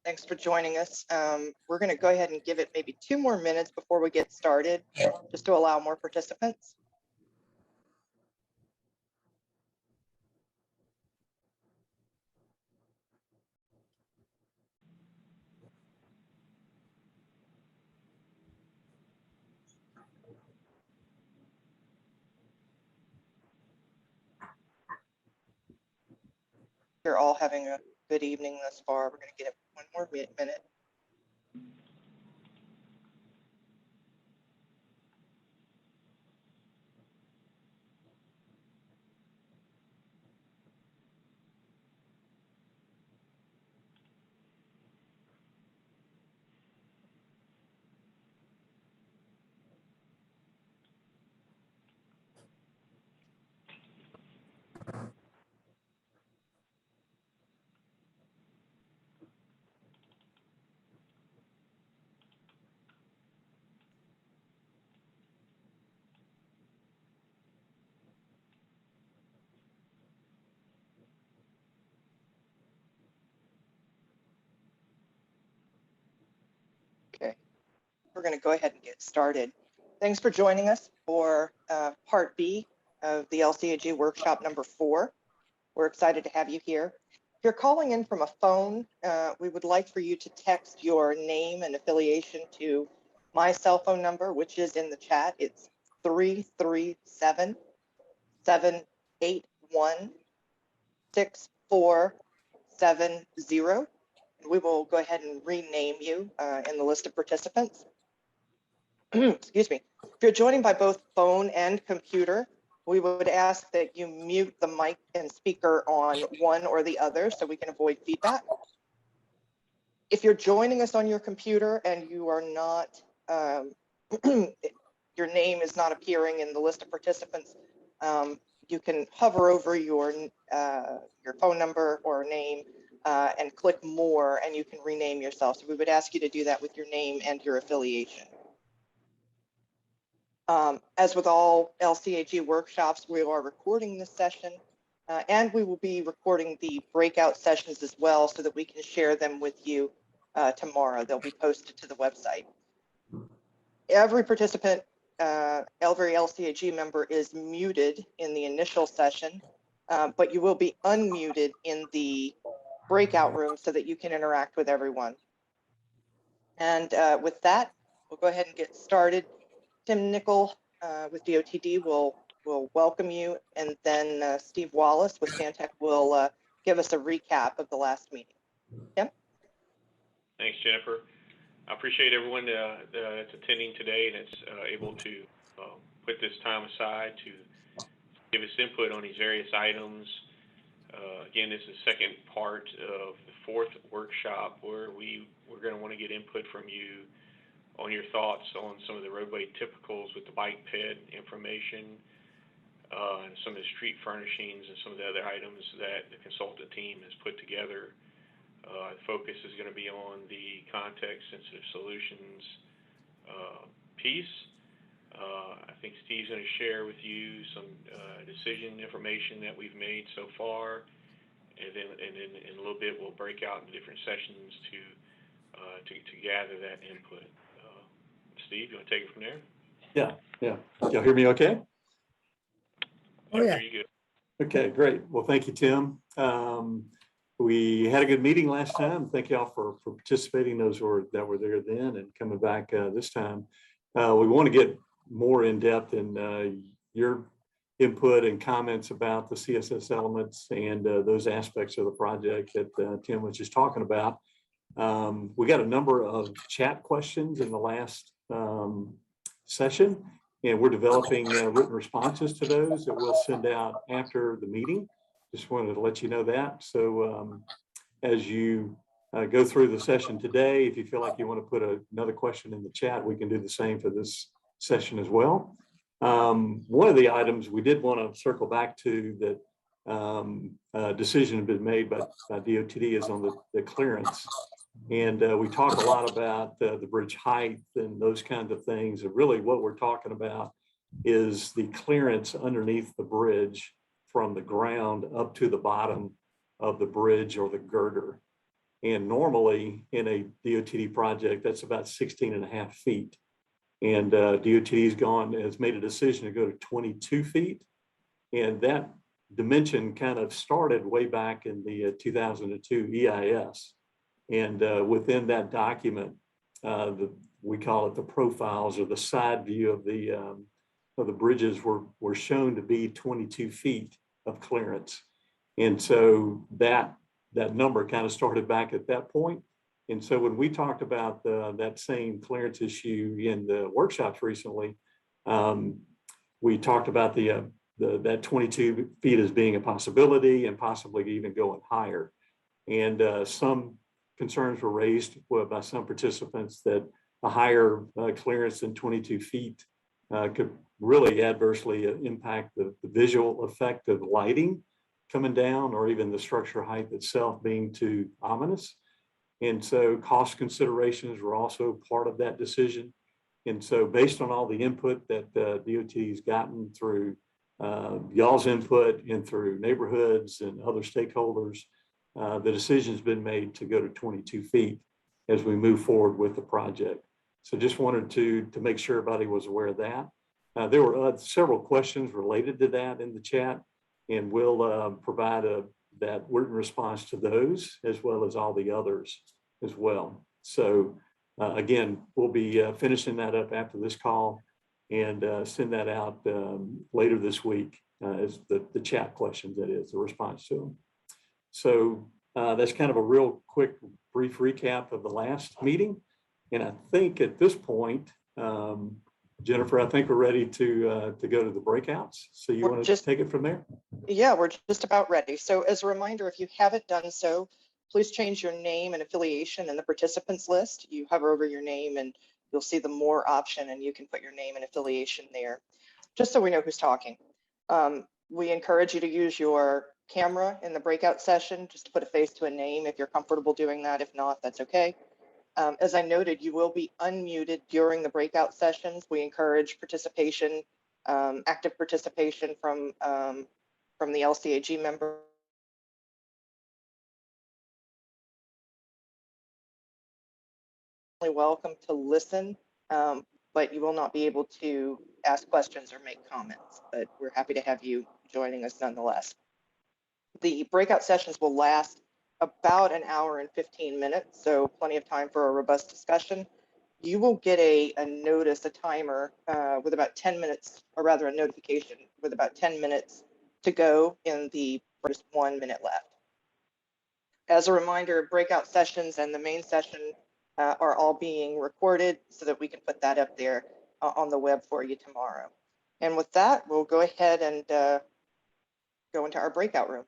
Thanks for joining us. We're going to go ahead and give it maybe 2 more minutes before we get started, just to allow more participants. You're all having a good evening thus far. We're going to give it 1 more minute. Okay, we're going to go ahead and get started. Thanks for joining us for Part B of the LCAG workshop number 4. We're excited to have you here. If you're calling in from a phone, we would like for you to text your name and affiliation to my cell phone number, which is in the chat. It's 337-781-6470. We will go ahead and rename you in the list of participants. Excuse me. If you're joining by both phone and computer, we would ask that you mute the mic and speaker on one or the other so we can avoid feedback. If you're joining us on your computer and you are not, your name is not appearing in the list of participants, you can hover over your phone number or name and click more, and you can rename yourself. So we would ask you to do that with your name and your affiliation. As with all LCAG workshops, we are recording this session, and we will be recording the breakout sessions as well so that we can share them with you tomorrow. They'll be posted to the website. Every participant, every LCAG member is muted in the initial session, but you will be unmuted in the breakout room so that you can interact with everyone. And with that, we'll go ahead and get started. Tim Nickel with DOTD will welcome you, and then Steve Wallace with Stantec will give us a recap of the last meeting. Tim? Thanks, Jennifer. I appreciate everyone that's attending today and that's able to put this time aside to give us input on these various items. Again, this is the second part of the 4th workshop where we're going to want to get input from you on your thoughts on some of the roadway typicals with the bike ped information, and some of the street furnishings and some of the other items that the consultant team has put together. The focus is going to be on the context-sensitive solutions piece. I think Steve's going to share with you some decision information that we've made so far, and then in a little bit we'll break out into different sessions to gather that input. Steve, you want to take it from there? Yeah. Y'all hear me okay? Oh, yeah. You good. Okay, great. Well, thank you, Tim. We had a good meeting last time. Thank y'all for participating, those that were there then and coming back this time. We want to get more in depth in your input and comments about the CSS elements and those aspects of the project that Tim was just talking about. We got a number of chat questions in the last session, and we're developing written responses to those that we'll send out after the meeting. Just wanted to let you know that. So as you go through the session today, if you feel like you want to put another question in the chat, we can do the same for this session as well. One of the items we did want to circle back to that a decision had been made by DOTD is on the clearance. And we talk a lot about the bridge height and those kinds of things. And really what we're talking about is the clearance underneath the bridge from the ground up to the bottom of the bridge or the girder. And normally in a DOTD project, that's about 16.5 feet. And DOTD's has made a decision to go to 22 feet. And that dimension kind of started way back in the 2002 EIS. And within that document, we call it the profiles, or the side view of the bridges were shown to be 22 feet of clearance. And so that number kind of started back at that point. And so when we talked about that same clearance issue in the workshops recently, we talked about that 22 feet as being a possibility and possibly even going higher. And some concerns were raised by some participants that a higher clearance than 22 feet could really adversely impact the visual effect of lighting coming down, or even the structure height itself being too ominous. And so cost considerations were also part of that decision. And so based on all the input that DOT has gotten through y'all's input and through neighborhoods and other stakeholders, the decision's been made to go to 22 feet as we move forward with the project. So just wanted to make sure everybody was aware of that. There were several questions related to that in the chat, and we'll provide that written response to those, as well as all the others as well. So again, we'll be finishing that up after this call and send that out later this week as the chat questions, that is, the response to them. So that's kind of a real quick, brief recap of the last meeting. And I think at this point, Jennifer, I think we're ready to go to the breakouts. So you want to take it from there? Yeah, we're just about ready. So as a reminder, if you haven't done so, please change your name and affiliation in the participants list. You hover over your name and you'll see the more option, and you can put your name and affiliation there, just so we know who's talking. We encourage you to use your camera in the breakout session, just to put a face to a name if you're comfortable doing that. If not, that's okay. As I noted, you will be unmuted during the breakout sessions. We encourage participation, active participation from the LCAG member. Welcome to listen, but you will not be able to ask questions or make comments, but we're happy to have you joining us nonetheless. The breakout sessions will last about an hour and 15 minutes, so plenty of time for a robust discussion. You will get a notice, a timer with about 10 minutes, or rather a notification with about 10 minutes to go in the just 1 minute left. As a reminder, breakout sessions and the main session are all being recorded so that we can put that up there on the web for you tomorrow. And with that, we'll go ahead and go into our breakout rooms.